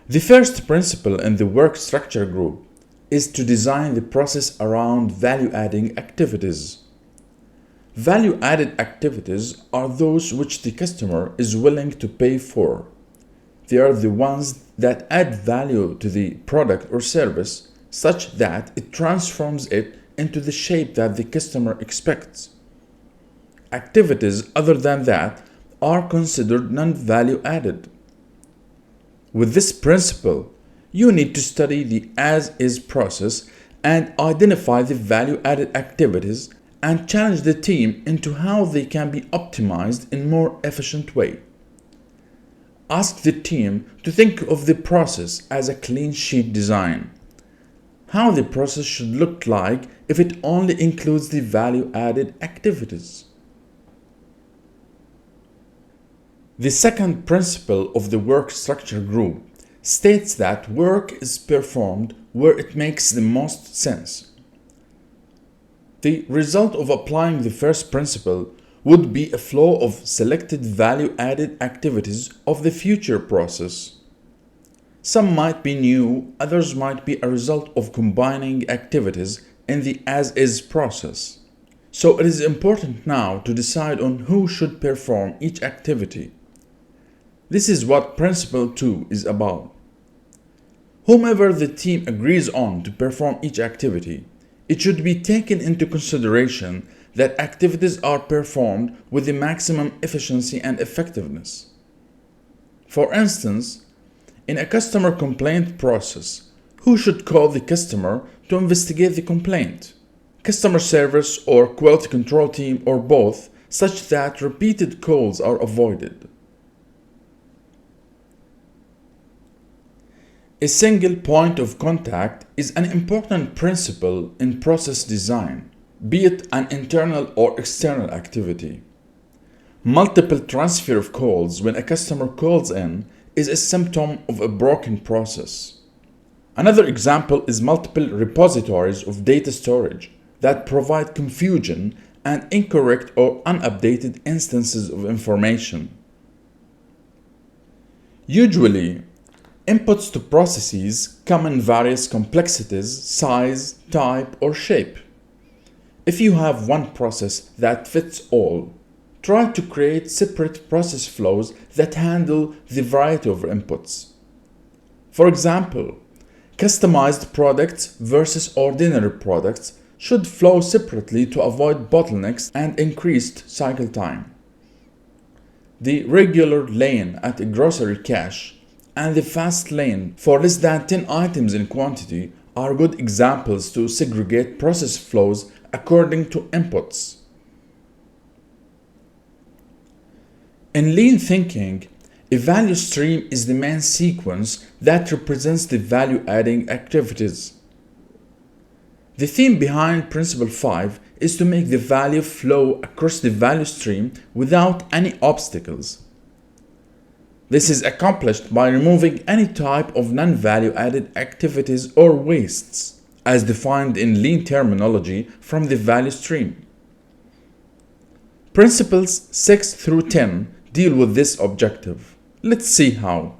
The first principle in the work structure group is to design the process around value-adding activities. Value-added activities are those which the customer is willing to pay for. They are the ones that add value to the product or service such that it transforms it into the shape that the customer expects. Activities other than that are considered non-value added. With this principle, you need to study the as-is process and identify the value-added activities and challenge the team into how they can be optimized in a more efficient way. Ask the team to think of the process as a clean sheet design. How the process should look like if it only includes the value-added activities. The second principle of the work structure group states that work is performed where it makes the most sense. The result of applying the first principle would be a flow of selected value-added activities of the future process. Some might be new, others might be a result of combining activities in the as-is process. So it is important now to decide on who should perform each activity. This is what Principle 2 is about. Whomever the team agrees on to perform each activity, it should be taken into consideration that activities are performed with the maximum efficiency and effectiveness. For instance, in a customer complaint process, who should call the customer to investigate the complaint? Customer service or quality control team or both, such that repeated calls are avoided. A single point of contact is an important principle in process design, be it an internal or external activity. Multiple transfer of calls when a customer calls in is a symptom of a broken process. Another example is multiple repositories of data storage that provide confusion and incorrect or unupdated instances of information. Usually, inputs to processes come in various complexities, size, type, or shape. If you have one process that fits all, try to create separate process flows that handle the variety of inputs. For example, customized products versus ordinary products should flow separately to avoid bottlenecks and increased cycle time. The regular lane at a grocery cash and the fast lane for less than 10 items in quantity are good examples to segregate process flows according to inputs. In lean thinking, a value stream is the main sequence that represents the value-adding activities. The theme behind Principle 5 is to make the value flow across the value stream without any obstacles. This is accomplished by removing any type of non-value added activities or wastes, as defined in lean terminology, from the value stream. Principles 6 through 10 deal with this objective. Let's see how.